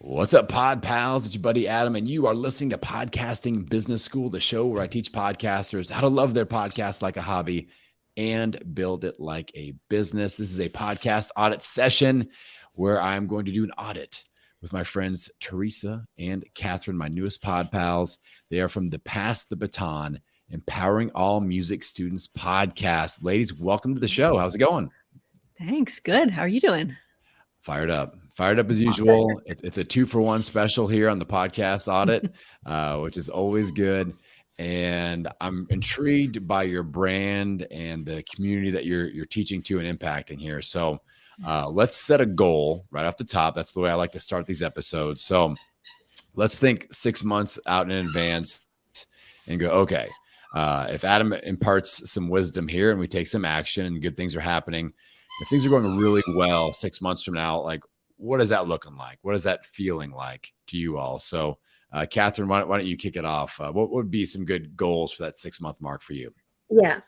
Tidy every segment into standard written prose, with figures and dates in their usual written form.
What's up, pod pals? It's your buddy Adam, and you are listening to Podcasting Business School, the show where I teach podcasters how to love their podcast like a hobby and build it like a business. This is a podcast audit session where I'm going to do an audit with my friends Teresa and Catherine, my newest pod pals. They are from the Pass the Baton, Empowering All Music Students podcast. Ladies, welcome to the show. How's it going? Thanks. Good. How are you doing? Fired up as usual. It's a 2-for-1 special here on the podcast audit, which is always good. And I'm intrigued by your brand and the community that you're teaching to and impacting here. So let's set a goal right off the top. That's the way I like to start these episodes. So let's think 6 months out in advance and go, okay, if Adam imparts some wisdom here and we take some action and good things are happening, if things are going really well 6 months from now, like what is that looking like? What is that feeling like to you all? So, Catherine, why don't you kick it off? What would be some good goals for that 6-month mark for you? Yeah,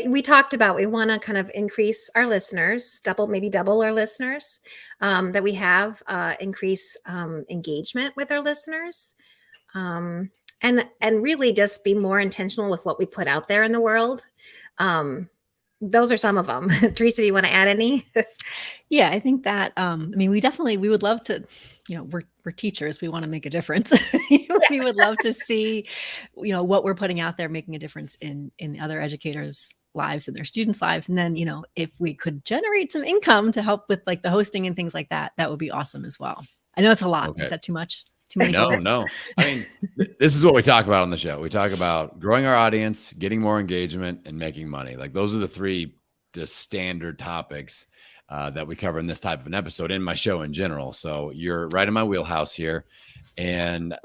we talked about we want to kind of increase our listeners, maybe double our listeners that we have, increase engagement with our listeners, and really just be more intentional with what we put out there in the world. Those are some of them. Teresa, do you want to add any? Yeah, I think that, we would love to, we're teachers. We want to make a difference. We would love to see, what we're putting out there, making a difference in other educators' lives and their students' lives. And then, if we could generate some income to help with like the hosting and things like that, that would be awesome as well. I know it's a lot. Okay. Is that too much? Too many goals? No. I mean, this is what we talk about on the show. We talk about growing our audience, getting more engagement, and making money. Like those are the three just standard topics that we cover in this type of an episode in my show in general. So you're right in my wheelhouse here. And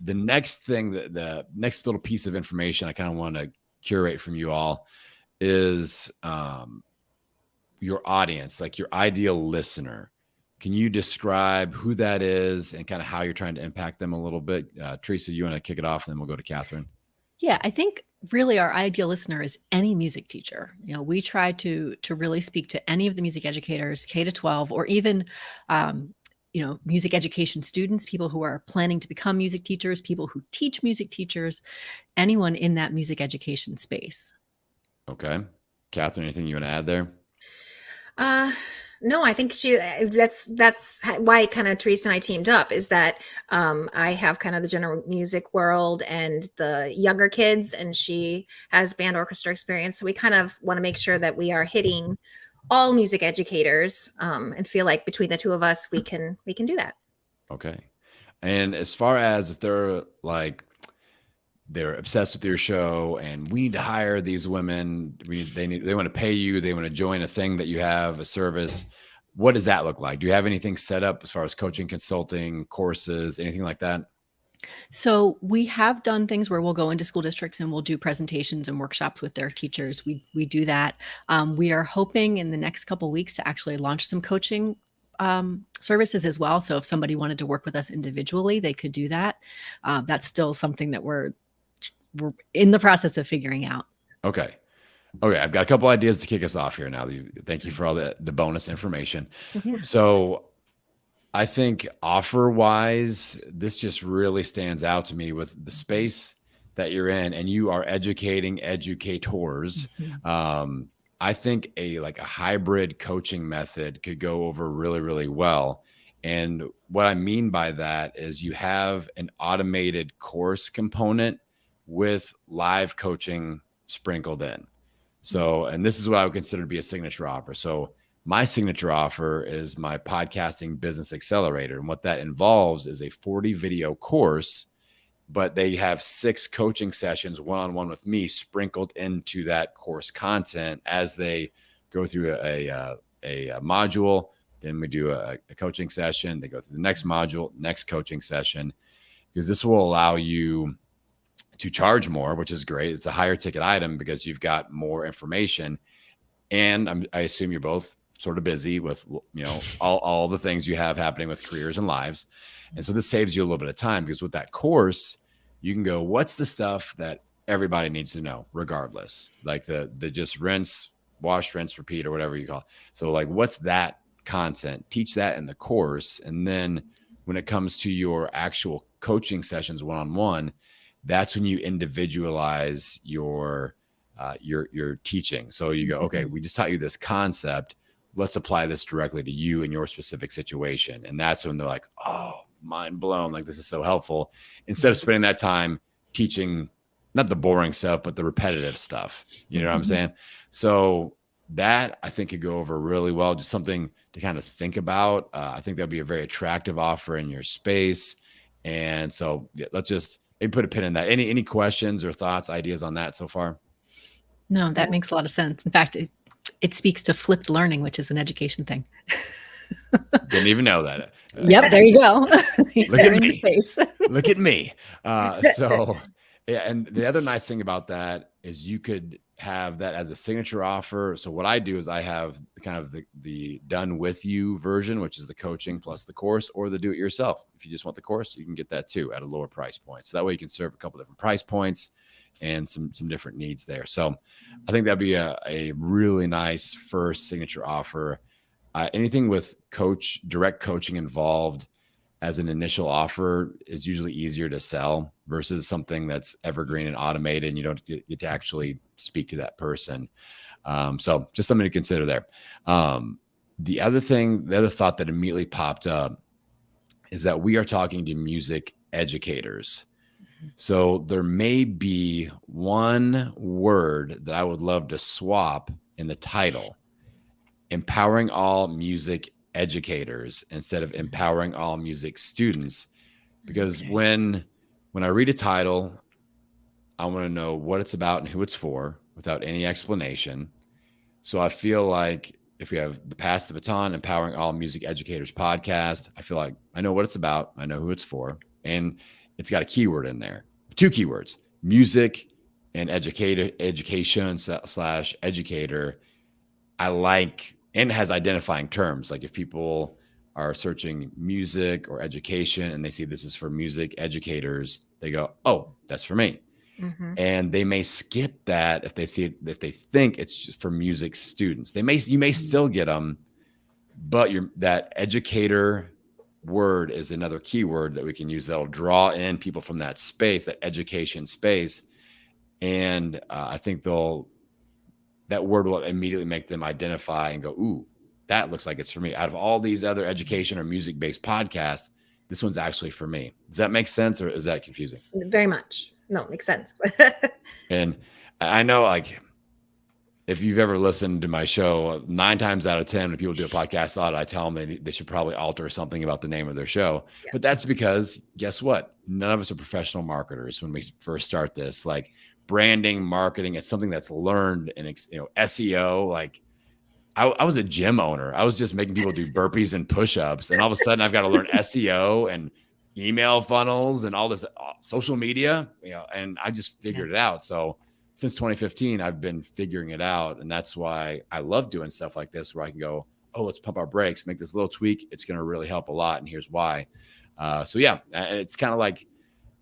the next thing, the next little piece of information I kind of want to curate from you all is your audience, like your ideal listener. Can you describe who that is and kind of how you're trying to impact them a little bit? Teresa, you want to kick it off and then we'll go to Catherine. Yeah, I think really our ideal listener is any music teacher. We try to really speak to any of the music educators, K-12, or even, music education students, people who are planning to become music teachers, people who teach music teachers, anyone in that music education space. Okay. Catherine, anything you want to add there? No, I think that's why kind of Teresa and I teamed up, is that I have kind of the general music world and the younger kids, and she has band orchestra experience. So we kind of want to make sure that we are hitting all music educators and feel like between the two of us, we can do that. Okay. And as far as if they're obsessed with your show and we need to hire these women, they want to pay you, they want to join a thing that you have, a service. What does that look like? Do you have anything set up as far as coaching, consulting, courses, anything like that? So we have done things where we'll go into school districts and we'll do presentations and workshops with their teachers. We do that. We are hoping in the next couple of weeks to actually launch some coaching services as well. So if somebody wanted to work with us individually, they could do that. That's still something that we're in the process of figuring out. Okay. I've got a couple ideas to kick us off here now. Thank you for all the bonus information. Yeah. So I think offer wise, this just really stands out to me with the space that you're in and you are educating educators. Mm-hmm. I think a hybrid coaching method could go over really, really well. And what I mean by that is you have an automated course component with live coaching sprinkled in. So, and this is what I would consider to be a signature offer. So my signature offer is my podcasting business accelerator. And what that involves is a 40 video course, but they have 6 coaching sessions one-on-one with me sprinkled into that course content as they go through a module. Then we do a coaching session. They go through the next module, next coaching session, because this will allow you to charge more, which is great. It's a higher ticket item because you've got more information. And I assume you're both sort of busy with, all the things you have happening with careers and lives. And so this saves you a little bit of time because with that course, you can go, what's the stuff that everybody needs to know regardless? Like the just wash, rinse, repeat, or whatever you call it. So what's that content? Teach that in the course. And then when it comes to your actual coaching sessions one-on-one, that's when you individualize your teaching. So you go, okay, we just taught you this concept. Let's apply this directly to you in your specific situation. And that's when they're like, oh, mind blown. Like, this is so helpful. Instead of spending that time teaching, not the boring stuff, but the repetitive stuff. You know what I'm saying? So that I think could go over really well. Just something to kind of think about. I think that'd be a very attractive offer in your space. And so yeah, let's just maybe put a pin in that. Any questions or thoughts, ideas on that so far? No, that makes a lot of sense. In fact, it speaks to flipped learning, which is an education thing. Didn't even know that. Yep, there you go. Look at in me. the space. Look at me. So yeah, and the other nice thing about that is you could have that as a signature offer. So what I do is I have kind of the done with you version, which is the coaching plus the course, or the do it yourself. If you just want the course, you can get that too at a lower price point. So that way you can serve a couple different price points and some different needs there. So I think that'd be a really nice first signature offer. Anything with direct coaching involved as an initial offer is usually easier to sell versus something that's evergreen and automated, and you don't get to actually speak to that person. So just something to consider there. The other thought that immediately popped up is that we are talking to music educators. So there may be one word that I would love to swap in the title: empowering all music educators instead of empowering all music students. Because when I read a title, I want to know what it's about and who it's for without any explanation. So I feel like if we have the Pass the Baton, Empowering All Music Educators podcast, I feel like I know what it's about, I know who it's for, and it's got a keyword in there, 2 keywords: music and education / educator. I like, and it has identifying terms. Like if people are searching music or education and they see this is for music educators, they go, oh, that's for me. Mm-hmm. And they may skip that if they think it's just for music students. You may still get them, but that educator word is another keyword that we can use that'll draw in people from that space, that education space. And I think that word will immediately make them identify and go, ooh, that looks like it's for me. Out of all these other education or music-based podcasts, this one's actually for me. Does that make sense, or is that confusing? Very much. No, it makes sense. And I know, like, if you've ever listened to my show, 9 times out of 10, when people do a podcast audit, I tell them they should probably alter something about the name of their show. Yeah. But that's because, guess what? None of us are professional marketers when we first start this. Like, branding, marketing, it's something that's learned in, SEO. Like, I was a gym owner. I was just making people do burpees and push-ups. And all of a sudden I've got to learn SEO and email funnels and all this social media, and I just figured it out. So since 2015, I've been figuring it out. And that's why I love doing stuff like this, where I can go, oh, let's pump our brakes, make this little tweak. It's going to really help a lot. And here's why. So yeah, it's kind of like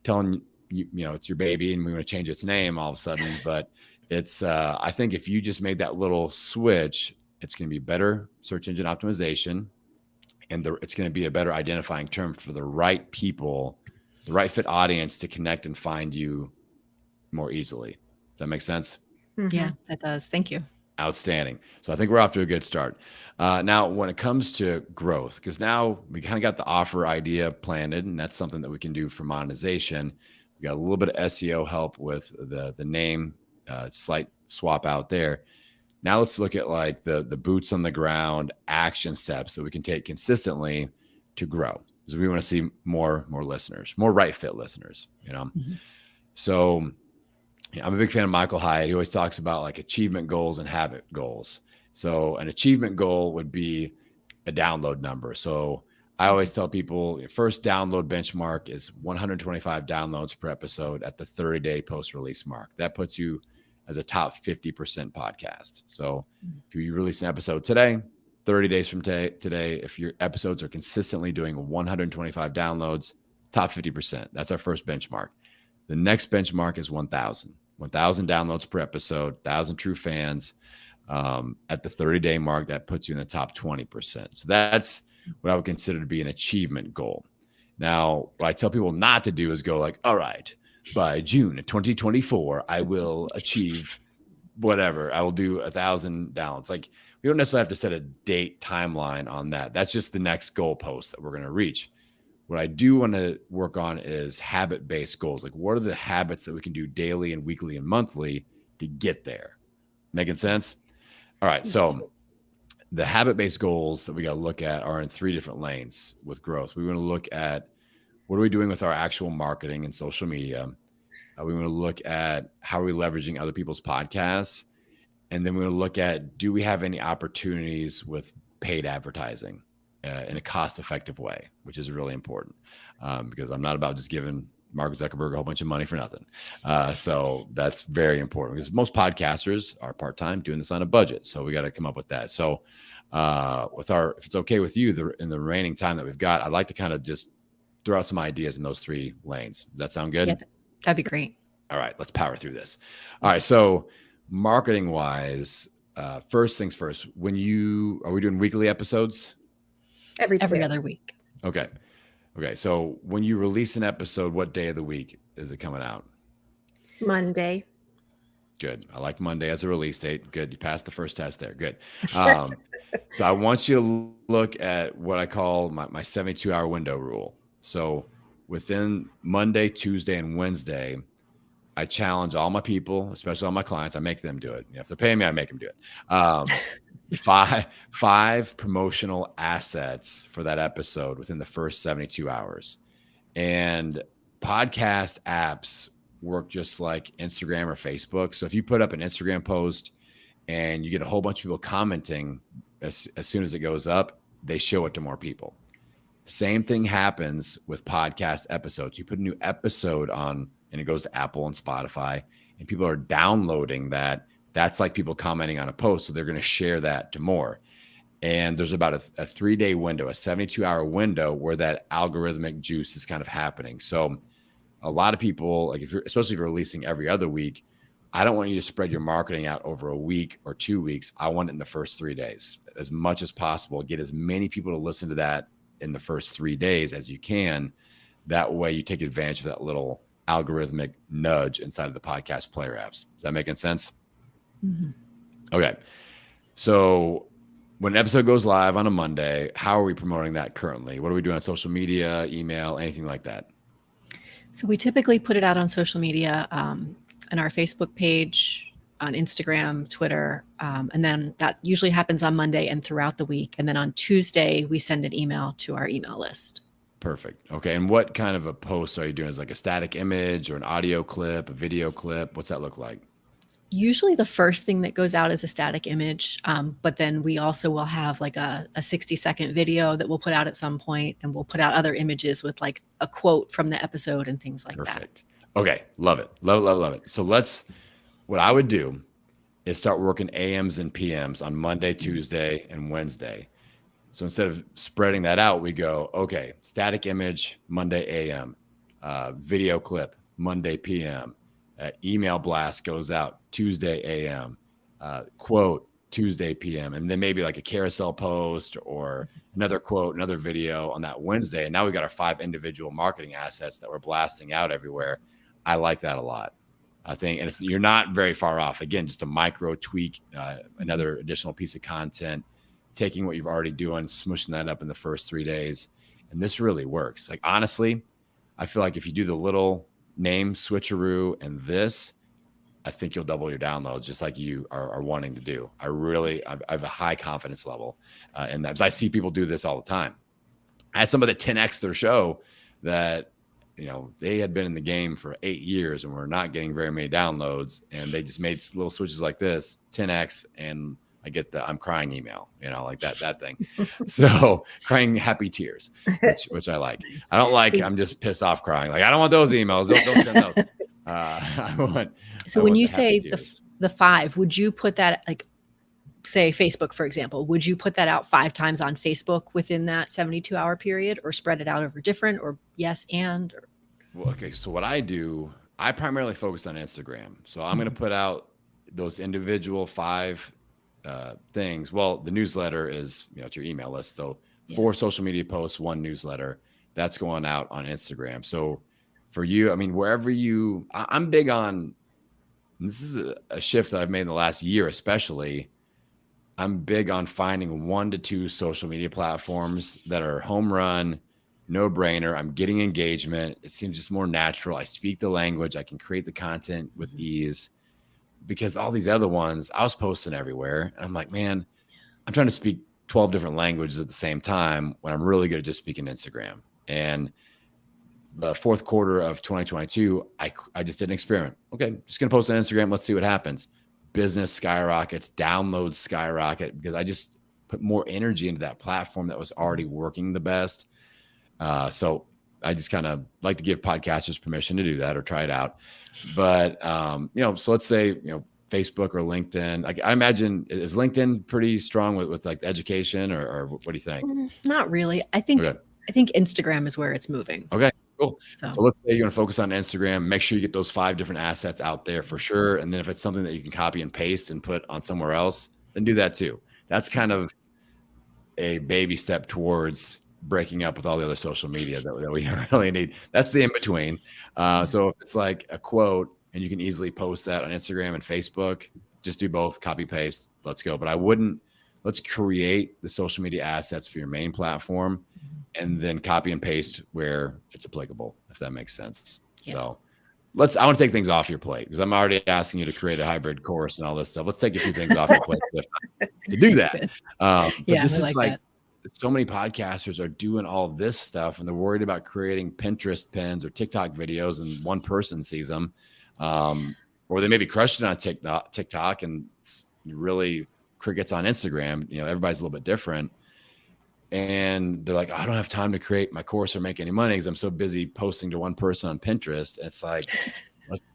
telling you, it's your baby and we want to change its name all of a sudden. But it's, I think if you just made that little switch, it's going to be better search engine optimization, and it's going to be a better identifying term for the right people, the right fit audience to connect and find you more easily. Does that make sense? Mm-hmm. Yeah, that does. Thank you. Outstanding. So I think we're off to a good start. Now, when it comes to growth, because now we kind of got the offer idea planted, and that's something that we can do for monetization. We got a little bit of SEO help with the name, slight swap out there. Now let's look at like the boots on the ground action steps that we can take consistently to grow, because we want to see more listeners, more right fit listeners, Mm-hmm. So yeah, I'm a big fan of Michael Hyatt. He always talks about like achievement goals and habit goals. So an achievement goal would be a download number. So I always tell people first download benchmark is 125 downloads per episode at the 30-day post-release mark. That puts you as a top 50% podcast. So if you release an episode today, 30 days from today, if your episodes are consistently doing 125 downloads, top 50%. That's our first benchmark. The next benchmark is 1,000 downloads per episode, 1,000 true fans. At the 30-day mark, that puts you in the top 20%. So that's what I would consider to be an achievement goal. Now, what I tell people not to do is go like, all right, by June 2024, I will achieve whatever. I will do 1,000 downloads. Like, we don't necessarily have to set a date timeline on that. That's just the next goalpost that we're going to reach. What I do want to work on is habit-based goals. Like, what are the habits that we can do daily and weekly and monthly to get there? Making sense? All right. So the habit-based goals that we got to look at are in 3 different lanes with growth. We want to look at what are we doing with our actual marketing and social media. We want to look at how are we leveraging other people's podcasts. And then we're going to look at, do we have any opportunities with paid advertising in a cost-effective way, which is really important because I'm not about just giving Mark Zuckerberg a whole bunch of money for nothing. So that's very important because most podcasters are part-time doing this on a budget. So we got to come up with that. So if it's okay with you, in the remaining time that we've got, I'd like to kind of just throw out some ideas in those 3 lanes. Does that sound good? Yeah, that'd be great. All right, let's power through this. All right. So marketing wise, first things first, are we doing weekly episodes? Every other week. Okay. So when you release an episode, what day of the week is it coming out? Monday. Good. I like Monday as a release date. Good. You passed the first test there. Good. So I want you to look at what I call my 72-hour window rule. So within Monday, Tuesday, and Wednesday, I challenge all my people, especially all my clients. I make them do it. If they're paying me, I make them do it. Five promotional assets for that episode within the first 72 hours. And podcast apps work just like Instagram or Facebook. So if you put up an Instagram post and you get a whole bunch of people commenting as soon as it goes up, they show it to more people. Same thing happens with podcast episodes. You put a new episode on and it goes to Apple and Spotify and people are downloading that. That's like people commenting on a post. So they're going to share that to more. And there's about a 3-day window, a 72-hour window where that algorithmic juice is kind of happening. So a lot of people, like especially if you're releasing every other week, I don't want you to spread your marketing out over a week or 2 weeks. I want it in the first 3 days as much as possible. Get as many people to listen to that in the first 3 days as you can. That way you take advantage of that little algorithmic nudge inside of the podcast player apps. Is that making sense? Mm-hmm. Okay. So when an episode goes live on a Monday, how are we promoting that currently? What are we doing on social media, email, anything like that? So we typically put it out on social media, on our Facebook page, on Instagram, Twitter, and then that usually happens on Monday and throughout the week. And then on Tuesday, we send an email to our email list. Perfect. Okay. And what kind of a post are you doing? Is it like a static image or an audio clip, a video clip? What's that look like? Usually the first thing that goes out is a static image, but then we also will have like a 60-second video that we'll put out at some point, and we'll put out other images with like a quote from the episode and things like Perfect. That. Okay. Love it. Love it. So what I would do is start working AMs and PMs on Monday, Tuesday, and Wednesday. So instead of spreading that out, we go, okay, static image, Monday AM, video clip, Monday PM, email blast goes out Tuesday AM, quote Tuesday PM, and then maybe like a carousel post or another quote, another video on that Wednesday. And now we've got our 5 individual marketing assets that we're blasting out everywhere. I like that a lot. I think, and you're not very far off. Again, just a micro tweak, another additional piece of content, taking what you've already doing, smushing that up in the first 3 days. And this really works. Like, honestly, I feel like if you do the little name switcheroo and this, I think you'll double your downloads just like you are wanting to do. I have a high confidence level in that, because I see people do this all the time. I had somebody that 10x their show that, they had been in the game for 8 years and were not getting very many downloads. And they just made little switches like this, 10x, and I get the I'm crying email, like that thing. So crying happy tears, which I like. I don't like, I'm just pissed off crying. Like, I don't want those emails. Don't send those. So when you say the 5, would you put that, like, say Facebook, for example, would you put that out 5 times on Facebook within that 72-hour period, or spread it out over different, or yes, and? Well, okay. So what I do, I primarily focus on Instagram. So I'm going to put out those individual 5 things. Well, the newsletter is, it's your email list. So 4 social media posts, 1 newsletter. that's going out on Instagram. So for you, I mean, wherever you, I'm big on, this is a shift that I've made in the last year, especially. I'm big on finding 1 to 2 social media platforms that are home run, no brainer. I'm getting engagement. It seems just more natural. I speak the language. I can create the content with ease, because all these other ones I was posting everywhere. And I'm like, man, I'm trying to speak 12 different languages at the same time when I'm really good at just speaking Instagram. And the fourth quarter of 2022, I just did an experiment. Okay, just going to post on Instagram. Let's see what happens. Business skyrockets, downloads skyrocket, because I just put more energy into that platform that was already working the best. So I just kind of like to give podcasters permission to do that or try it out. But, so let's say, Facebook or LinkedIn. Like, I imagine, is LinkedIn pretty strong with like education, or what do you think? Not really. I think Instagram is where it's moving. Okay. Cool. So let's say you're going to focus on Instagram. Make sure you get those 5 different assets out there for sure. And then if it's something that you can copy and paste and put on somewhere else, then do that too. That's kind of a baby step towards breaking up with all the other social media that we really need. That's the in between. So if it's like a quote and you can easily post that on Instagram and Facebook, just do both, copy paste, let's go. But let's create the social media assets for your main platform, and then copy and paste where it's applicable, if that makes sense. Yeah. So I want to take things off your plate, because I'm already asking you to create a hybrid course and all this stuff. Let's take a few things off your plate to do that. But this is like so many podcasters are doing all this stuff, and they're worried about creating Pinterest pins or TikTok videos, and one person sees them. Or they may be crushing on TikTok and really crickets on Instagram. Everybody's a little bit different. And they're like, I don't have time to create my course or make any money because I'm so busy posting to one person on Pinterest. And it's like,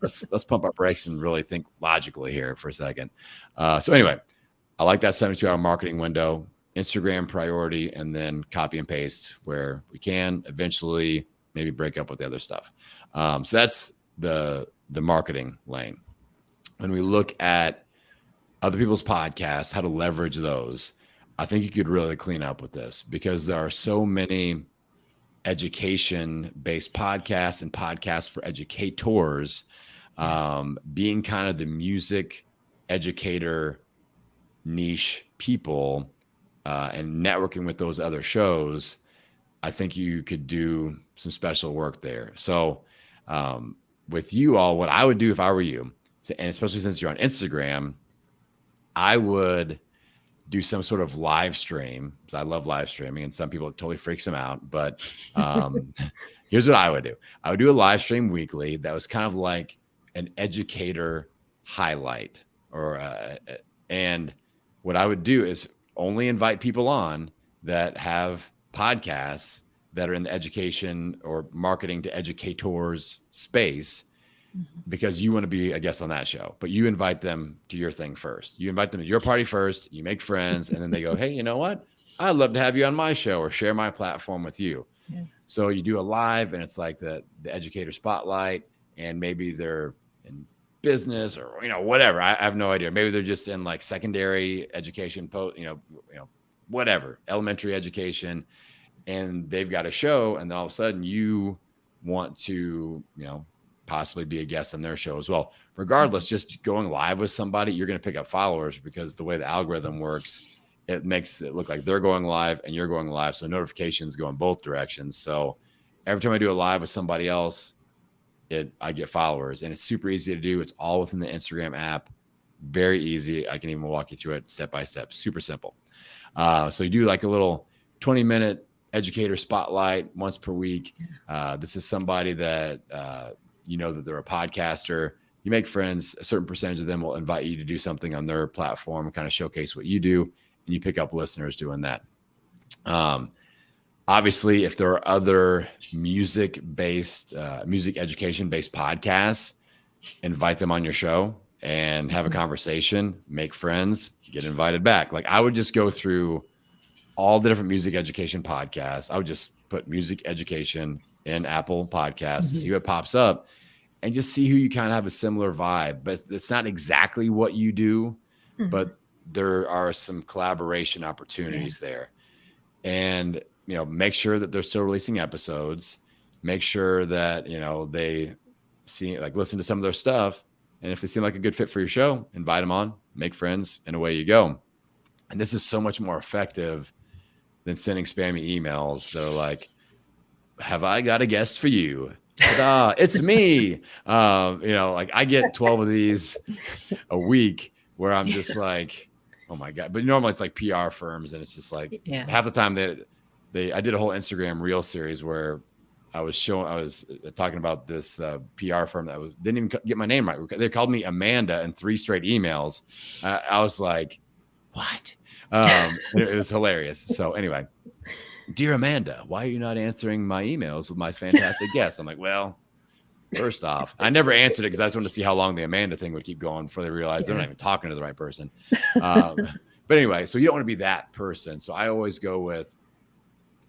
let's pump our brakes and really think logically here for a second. So anyway, I like that 72-hour marketing window, Instagram priority, and then copy and paste where we can. Eventually maybe break up with the other stuff. So that's the marketing lane. When we look at other people's podcasts, how to leverage those, I think you could really clean up with this, because there are so many education-based podcasts and podcasts for educators, being kind of the music educator niche people, and networking with those other shows. I think you could do some special work there. So with you all, what I would do if I were you, and especially since you're on Instagram, I would do some sort of live stream, because I love live streaming, and some people, it totally freaks them out. But here's what I would do. I would do a live stream weekly that was kind of like an educator highlight, and what I would do is only invite people on that have podcasts that are in the education or marketing to educators space, because you want to be a guest on that show, but you invite them to your thing first. You invite them to your party first, you make friends, and then they go, hey, you know what? I'd love to have you on my show or share my platform with you. Yeah. So you do a live, and it's like the educator spotlight, and maybe they're in business or, whatever. I have no idea. Maybe they're just in like secondary education, whatever, elementary education, and they've got a show, and then all of a sudden you want to, possibly be a guest on their show as well. Regardless, just going live with somebody, you're going to pick up followers, because the way the algorithm works, it makes it look like they're going live and you're going live. So notifications go in both directions. So every time I do a live with somebody else, I get followers, and it's super easy to do. It's all within the Instagram app. Very easy. I can even walk you through it step by step. Super simple. So you do like a little 20-minute educator spotlight once per week. This is somebody that, that they're a podcaster. You make friends. A certain percentage of them will invite you to do something on their platform and kind of showcase what you do, and you pick up listeners doing that. Obviously, if there are other music education-based podcasts, invite them on your show and have a conversation, make friends, get invited back. Like, I would just go through all the different music education podcasts. I would just put music education in Apple Podcasts, see what pops up, and just see who you kind of have a similar vibe. But it's not exactly what you do, but there are some collaboration opportunities there. And make sure that they're still releasing episodes, make sure that, they listen to some of their stuff. And if they seem like a good fit for your show, invite them on, make friends, and away you go. And this is so much more effective than sending spammy emails that are like, have I got a guest for you? Ta-da, it's me. I get 12 of these a week where I'm just like, oh my God. But normally it's like PR firms, and it's just like half the time I did a whole Instagram reel series where I was talking about this PR firm that didn't even get my name right. They called me Amanda in 3 straight emails. I was like, what? It was hilarious. So anyway, dear Amanda, why are you not answering my emails with my fantastic guests? I'm like, well, first off, I never answered it because I just wanted to see how long the Amanda thing would keep going before they realized they're not even talking to the right person. But anyway, so you don't want to be that person. So I always go with,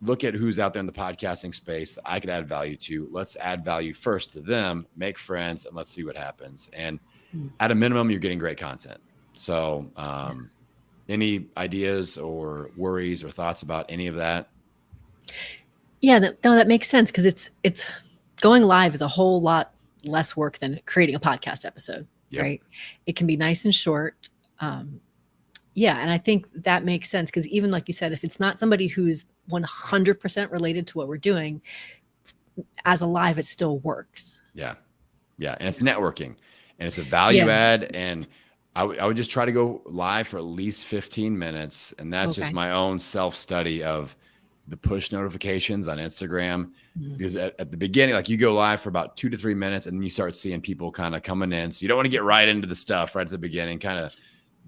look at who's out there in the podcasting space that I could add value to. Let's add value first to them, make friends, and let's see what happens. And at a minimum, you're getting great content. So any ideas or worries or thoughts about any of that? Yeah, that makes sense, because it's going live is a whole lot less work than creating a podcast episode, right? It can be nice and short. And I think that makes sense, because even like you said, if it's not somebody who's 100% related to what we're doing, as a live, it still works. Yeah. And it's networking, and it's a value add. And I would just try to go live for at least 15 minutes. And that's just my own self-study of the push notifications on Instagram, because at the beginning, like, you go live for about 2 to 3 minutes, and then you start seeing people kind of coming in. So you don't want to get right into the stuff right at the beginning, kind of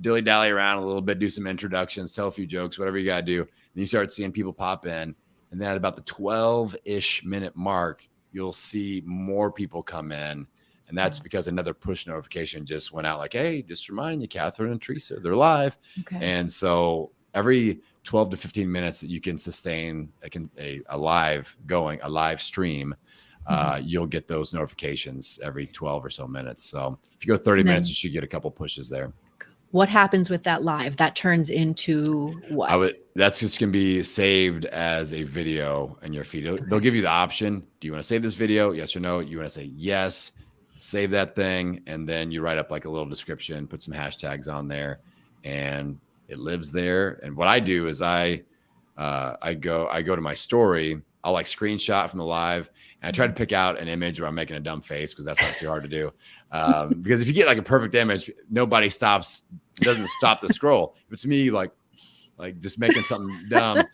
dilly-dally around a little bit, do some introductions, tell a few jokes, whatever you got to do. And you start seeing people pop in. And then at about the 12-ish minute mark, you'll see more people come in. And that's because another push notification just went out, like, hey, just reminding you, Catherine and Teresa, they're live. And so every 12 to 15 minutes that you can sustain a live stream, you'll get those notifications every 12 or so minutes. So if you go 30 minutes, you should get a couple pushes there. What happens with that live? That turns into what? That's just going to be saved as a video in your feed. They'll give you the option. Do you want to save this video? Yes or no? You want to say yes, save that thing. And then you write up like a little description, put some hashtags on there, and it lives there. And what I do is I go to my story. I'll like screenshot from the live, and I try to pick out an image where I'm making a dumb face, because that's not too hard to do. Because if you get like a perfect image, nobody doesn't stop the scroll. If it's me, like just making something dumb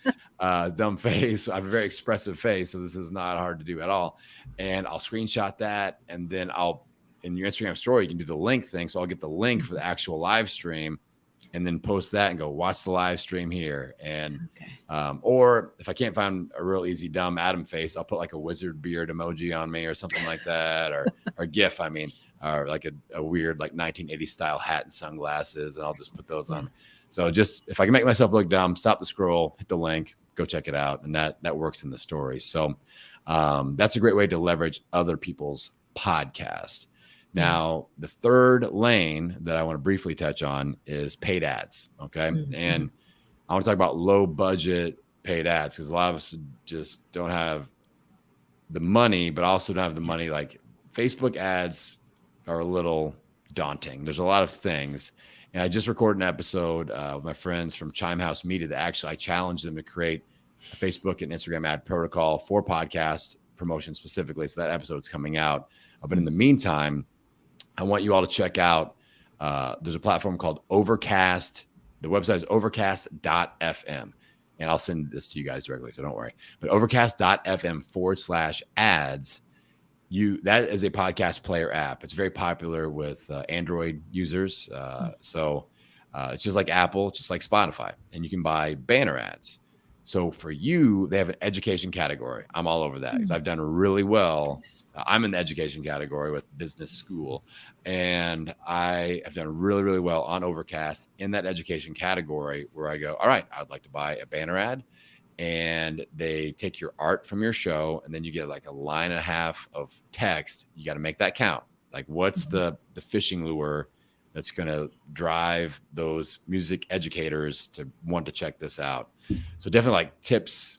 face. I have a very expressive face, so this is not hard to do at all. And I'll screenshot that, and then in your Instagram story, you can do the link thing. So I'll get the link for the actual live stream, and then post that and go watch the live stream here. And or if I can't find a real easy dumb Adam face, I'll put like a wizard beard emoji on me or something like that, or GIF. Or like a weird like 1980s style hat and sunglasses, and I'll just put those on. So just if I can make myself look dumb, stop the scroll, hit the link, go check it out, and that works in the story. So that's a great way to leverage other people's podcasts. Now, the third lane that I want to briefly touch on is paid ads. Okay. And I want to talk about low budget paid ads, because a lot of us just don't have the money, but also don't have the money. Like, Facebook ads are a little daunting. There's a lot of things. And I just recorded an episode with my friends from Chime House Media that I challenged them to create a Facebook and Instagram ad protocol for podcast promotion specifically. So that episode's coming out. But in the meantime, I want you all to check out, there's a platform called Overcast. The website is overcast.fm. And I'll send this to you guys directly, so don't worry. But overcast.fm/ads. That is a podcast player app. It's very popular with Android users. So it's just like Apple, it's just like Spotify. And you can buy banner ads. So for you, they have an education category. I'm all over that because I've done really well. I'm in the education category with business school. And I have done really, really well on Overcast in that education category, where I go, all right, I'd like to buy a banner ad. And they take your art from your show, and then you get like a line and a half of text. You got to make that count. Like, what's the fishing lure that's going to drive those music educators to want to check this out? So definitely like tips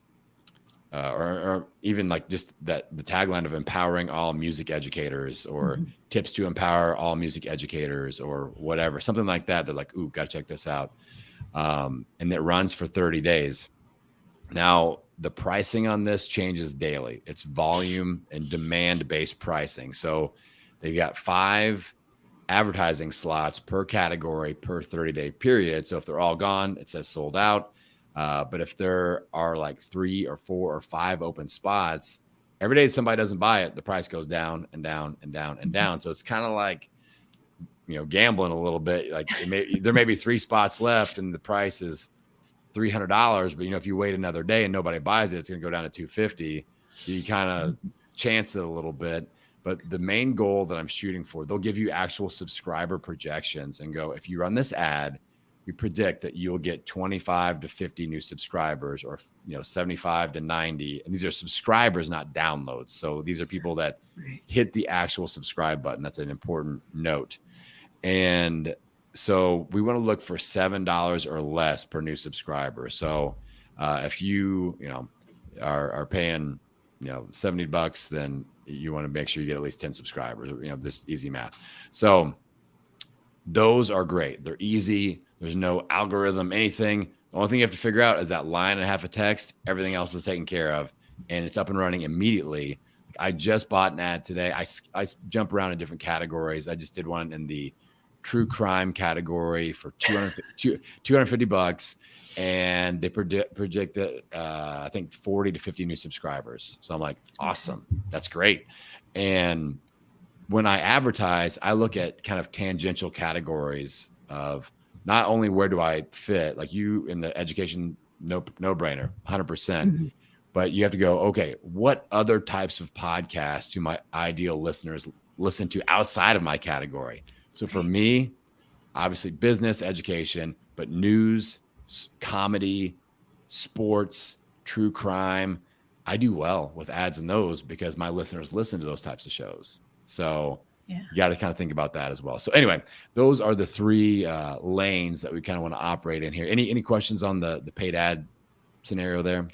or even like just that the tagline of empowering all music educators, or tips to empower all music educators, or whatever, something like that. They're like, ooh, gotta check this out. And it runs for 30 days. Now, the pricing on this changes daily. It's volume and demand-based pricing. So they've got 5 advertising slots per category per 30-day period. So if they're all gone, it says sold out. But if there are like 3 or 4 or 5 open spots, every day somebody doesn't buy it, the price goes down and down and down and down. So it's kind of like, gambling a little bit. Like there may be 3 spots left and the price is $300, but if you wait another day and nobody buys it, it's going to go down to $250. So you kind of chance it a little bit. But the main goal that I'm shooting for, they'll give you actual subscriber projections and go, if you run this ad, we predict that you'll get 25 to 50 new subscribers, or 75 to 90. And these are subscribers, not downloads. So these are people that hit the actual subscribe button. That's an important note. And so we want to look for $7 or less per new subscriber. So if you are paying $70, then you want to make sure you get at least 10 subscribers. This easy math. So those are great. They're easy. There's no algorithm, anything. The only thing you have to figure out is that line and a half of text. Everything else is taken care of, and it's up and running immediately. I just bought an ad today. I jump around in different categories. I just did one in the true crime category for $250, and they projected I think 40 to 50 new subscribers. So I'm like, awesome, that's great. And when I advertise, I look at kind of tangential categories of not only where do I fit, like you in the education, no brainer, 100%. But you have to go, okay, what other types of podcasts do my ideal listeners listen to outside of my category? So for me, obviously business, education, but news, comedy, sports, true crime, I do well with ads in those because my listeners listen to those types of shows. So you got to kind of think about that as well. So anyway, those are the 3 lanes that we kind of want to operate in here. Any questions on the paid ad scenario there?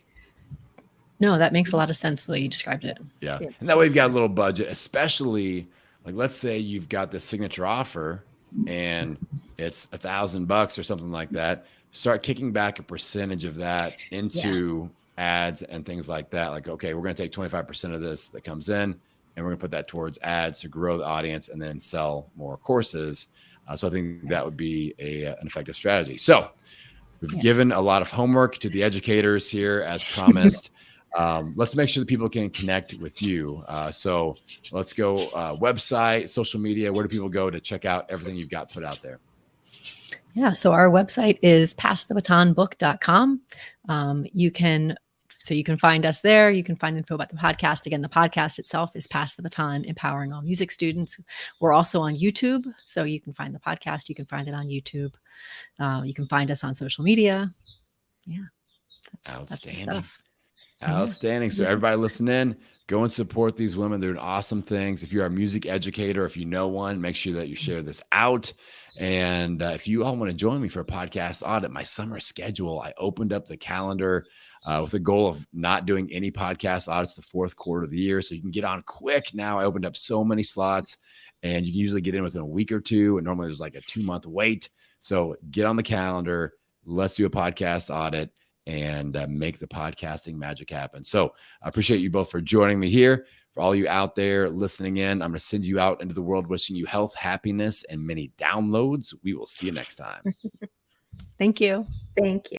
No, that makes a lot of sense the way you described it. Yeah. And that way you've got a little budget, especially like, let's say you've got the signature offer and it's $1,000 or something like that. Start kicking back a percentage of that into ads and things like that. Like, okay, we're going to take 25% of this that comes in, and we're going to put that towards ads to grow the audience and then sell more courses. So I think that would be an effective strategy. So we've given a lot of homework to the educators here as promised. Let's make sure that people can connect with you. So let's go website, social media. Where do people go to check out everything you've got put out there? Yeah. So our website is passthebatonbook.com. You can find us there. You can find info about the podcast. Again, the podcast itself is Pass the Baton, Empowering All Music Students. We're also on YouTube. So you can find the podcast. You can find it on YouTube. You can find us on social media. Yeah. Outstanding. That's the stuff. Outstanding. So everybody listen in, go and support these women. They're doing awesome things. If you're a music educator, if you know one, make sure that you share this out. And if you all want to join me for a podcast audit, my summer schedule, I opened up the calendar with the goal of not doing any podcast audits the 4th quarter of the year. So you can get on quick now. I opened up so many slots, and you can usually get in within a week or 2. And normally there's like a 2-month wait. So get on the calendar. Let's do a podcast audit and make the podcasting magic happen. So I appreciate you both for joining me here. For all you out there listening in, I'm going to send you out into the world wishing you health, happiness, and many downloads. We will see you next time. Thank you. Thank you.